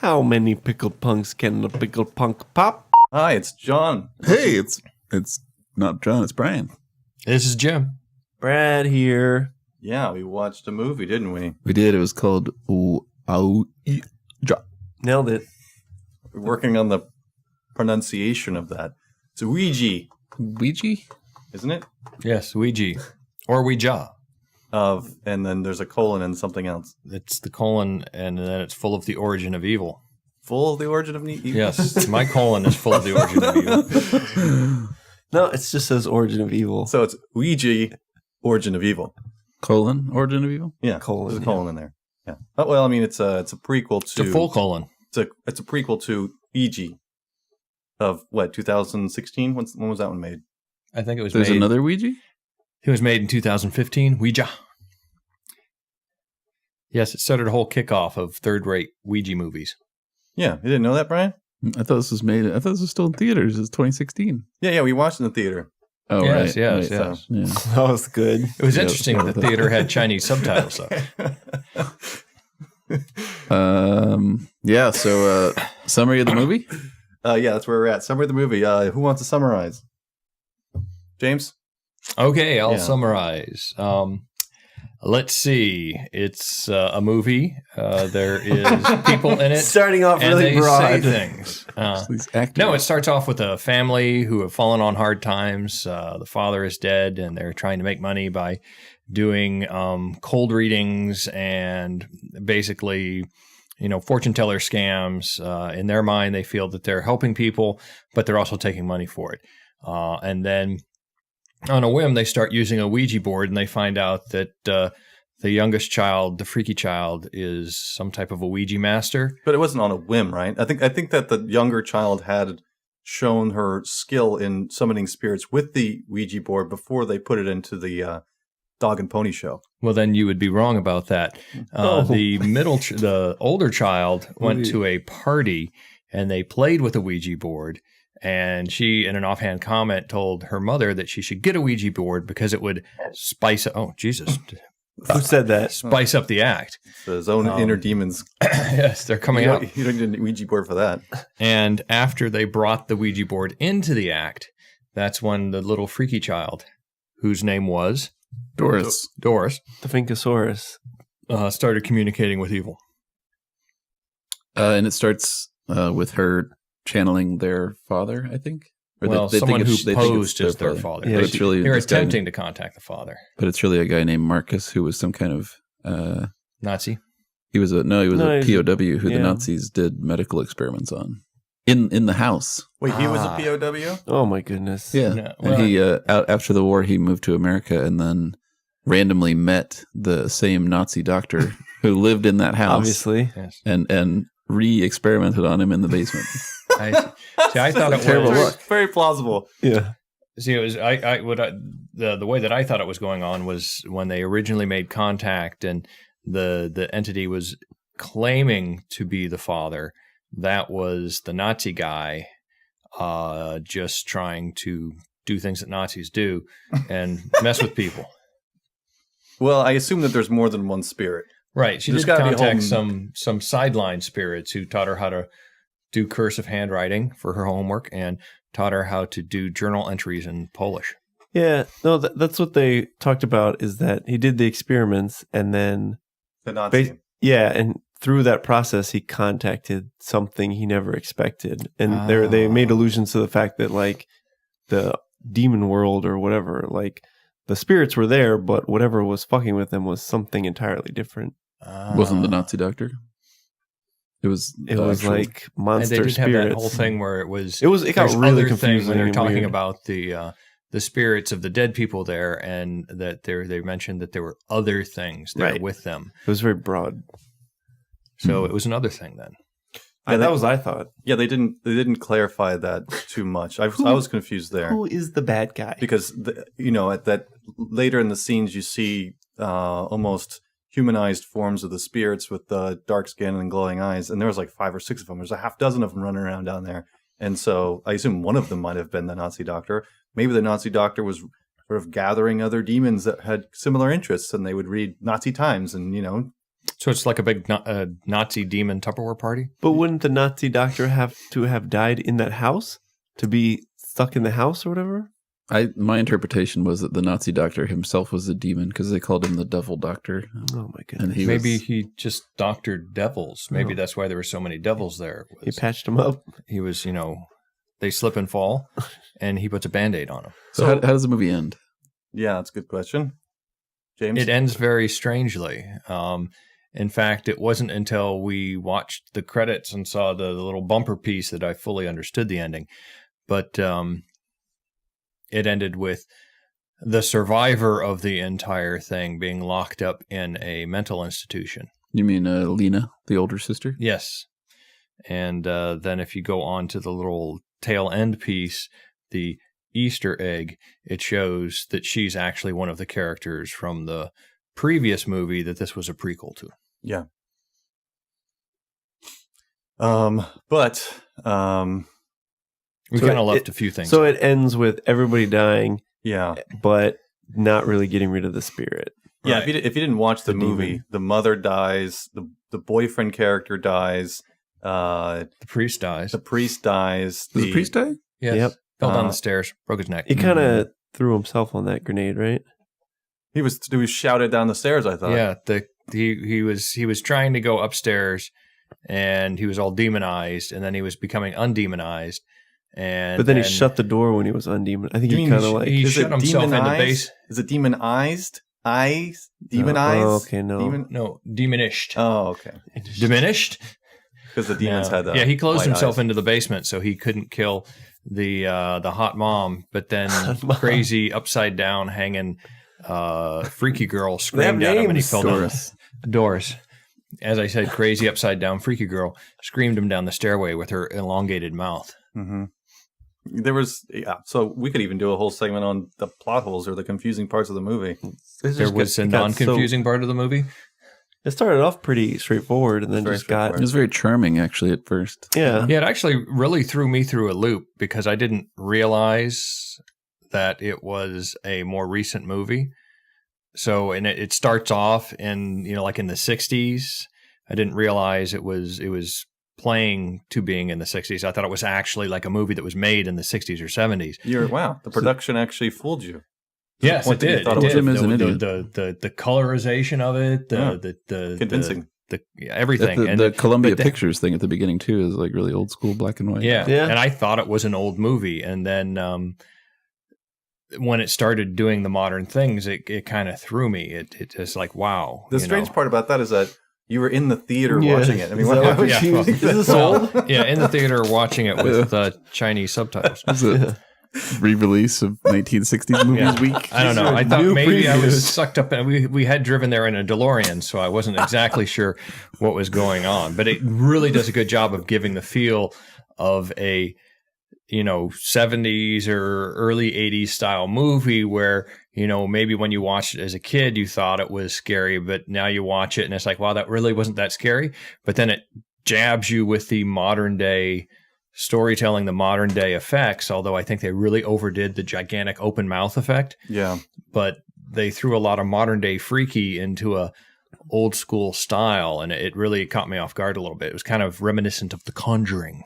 How many pickle punks can a pickle punk pop? Hi, it's John. Hey, it's not John, it's Brian. This is Jim. Brad here. Yeah, we watched a movie, didn't we? We did. It was called Ouija. Nailed it. We're working on the pronunciation of that. It's Ouija, Ouija? isn't it? Yes, Ouija. Or Ouija. And then there's a colon and something else. It's the colon, and then it's full of the origin of evil. Full of the origin of evil? Yes, my colon is full of the origin of evil. No, it just says origin of evil. So it's Ouija, origin of evil. Colon, origin of evil? Yeah, Colon, there's a colon in there. Yeah. Oh, well, I mean, it's a prequel to... It's a full colon. It's a prequel to Ouija of, what, 2016? When was that one made? I think it was There's made... another Ouija? It was made in 2015. Ouija. Yes, it started a whole kickoff of third-rate Ouija movies. Yeah, you didn't know that, Brian? I thought this was still in theaters. It's 2016. Yeah, we watched it in the theater. Oh, Yes, right. yes, right. yes. Yeah. That was good. It was Yeah, interesting that the theater had Chinese subtitles, though. Yeah, so summary of the movie? Yeah, that's where we're at. Summary of the movie. Who wants to summarize? James? Okay, I'll Yeah. summarize. Let's see. It's a movie. There is people in it. Starting off and really they broad. say things. These actors. No, it starts off with a family who have fallen on hard times. The father is dead, and they're trying to make money by doing cold readings and basically, fortune teller scams. In their mind, they feel that they're helping people, but they're also taking money for it. And then on a whim, they start using a Ouija board, and they find out that the youngest child, the freaky child, is some type of a Ouija master. But it wasn't on a whim, right? I think that the younger child had shown her skill in summoning spirits with the Ouija board before they put it into the dog and pony show. Well, then you would be wrong about that. The older child went to a party, and they played with a Ouija board. And she, in an offhand comment, told her mother that she should get a Ouija board because it would spice up. Oh, Jesus. Who said that? Spice up the act. His own inner demons. Yes, they're coming out. You don't need a Ouija board for that. And after they brought the Ouija board into the act, that's when the little freaky child, whose name was Doris. The Finkosaurus. started communicating with evil. And it starts with her channeling their father, I think. Or Someone who they think posed it's as their father. Yeah, it's really They're this guy- attempting to contact the father. but it's really a guy named Marcus who was some kind of Nazi? he was a POW who yeah. the Nazis did medical experiments on in the house. Wait, he was a POW? Oh my goodness. Yeah, No, and he after the war he moved to America and then randomly met the same Nazi doctor who lived in that house, Obviously. Yes. and re-experimented on him in the basement. I thought it terrible was look. Very plausible. Yeah. See, it was the way that I thought it was going on was when they originally made contact and the entity was claiming to be the father. That was the Nazi guy, just trying to do things that Nazis do and mess with people. Well, I assume that there's more than one spirit. Right. She There's did gotta be a contact whole- some sideline spirits who taught her how to do cursive handwriting for her homework and taught her how to do journal entries in Polish. Yeah. No, that's what they talked about is that he did the experiments and then, The Nazi. and through that process, he contacted something he never expected. And they made allusions to the fact that, like, the demon world or whatever, like, the spirits were there, but whatever was fucking with them was something entirely different. Wasn't the Nazi doctor? It was like And monster they did spirits. have that whole thing where it got there's really other things confusing when they're and talking weird. about the spirits of the dead people there, and that they mentioned that there were other things there Right. with them. It was very broad. So it was another thing then. That was I thought. Yeah, they didn't clarify that too much. I was confused there. Who is the bad guy? Because at that later in the scenes you see almost humanized forms of the spirits with dark skin and glowing eyes, and there was like 5 or 6 of them. There's a half dozen of them running around down there, and so I assume one of them might have been the Nazi doctor. Maybe the Nazi doctor was sort of gathering other demons that had similar interests, and they would read Nazi Times and So it's like a big Nazi demon Tupperware party? But wouldn't the Nazi doctor have to have died in that house to be stuck in the house or whatever? My interpretation was that the Nazi doctor himself was a demon because they called him the devil doctor. Oh my goodness. And Maybe he just doctored devils. Maybe that's why there were so many devils there. He patched him up. He was, they slip and fall, and he puts a Band-Aid on them. So how does the movie end? Yeah, that's a good question. James? It ends very strangely. In fact, it wasn't until we watched the credits and saw the little bumper piece that I fully understood the ending. But it ended with the survivor of the entire thing being locked up in a mental institution. You mean Lena, the older sister? Yes. And then if you go on to the little tail end piece, the Easter egg, it shows that she's actually one of the characters from the previous movie that this was a prequel to. Yeah. We kind of left a few things. So it ends with everybody dying, yeah, but not really getting rid of the spirit. Yeah, Right. if you didn't watch the movie, demon. the mother dies, the boyfriend character dies, the priest dies. the priest dies. Does the priest die? Yes. Yep. Fell down the stairs, broke his neck. He kind of threw himself on that grenade, right? He was shouted down the stairs, I thought. Yeah, he was trying to go upstairs, and he was all demonized, and then he was becoming undemonized, and But then he shut the door when he was undemon. I think You he mean kind of like he Is shut it himself in the demonized? base. Is it demonized? Eyes? Demon Oh, eyes? okay, no. Demon? No, diminished, Oh, okay. diminished. Because the demons No. had that. Yeah, he closed white himself eyes. into the basement so he couldn't kill the hot mom. But then Mom. crazy upside down hanging freaky girl They screamed have at him, and he names. fell Doris. down. Doris. As I said, crazy upside down freaky girl screamed him down the stairway with her elongated mouth. Mhm. There was, so we could even do a whole segment on the plot holes or the confusing parts of the movie. There was a non-confusing part of the movie. It started off pretty straightforward, and then Very just got It was very charming, actually, at first. yeah. Yeah, it actually really threw me through a loop because I didn't realize that it was a more recent movie. So, and it starts off in, like in the 60s. I didn't realize it was playing to being in the 60s. I thought it was actually like a movie that was made in the 60s or 70s. Wow, the production actually fooled you. Yes, point it that you did. thought It it was. did. Jim is an The colorization of it, Yeah. the Convincing. everything. The, And the Columbia but Pictures thing at the beginning, too, is like really old school black and white. Yeah. Yeah. And I thought it was an old movie. And then when it started doing the modern things, it kind of threw me. It just like, wow. The strange part about that is that you were in the theater Yeah. watching it. I mean, Is what that happened? what you Yeah, think well, this is old? Yeah, in the theater watching it with Chinese subtitles. It was a re-release of 1960s movies Yeah. week. I don't know. I thought new maybe I previews. was sucked up. We had driven there in a DeLorean, so I wasn't exactly sure what was going on. But it really does a good job of giving the feel of a 70s or early 80s style movie where, maybe when you watched it as a kid, you thought it was scary, but now you watch it and it's like, wow, that really wasn't that scary. But then it jabs you with the modern day storytelling, the modern day effects, although I think they really overdid the gigantic open mouth effect. Yeah. But they threw a lot of modern day freaky into a old school style, and it really caught me off guard a little bit. It was kind of reminiscent of The Conjuring.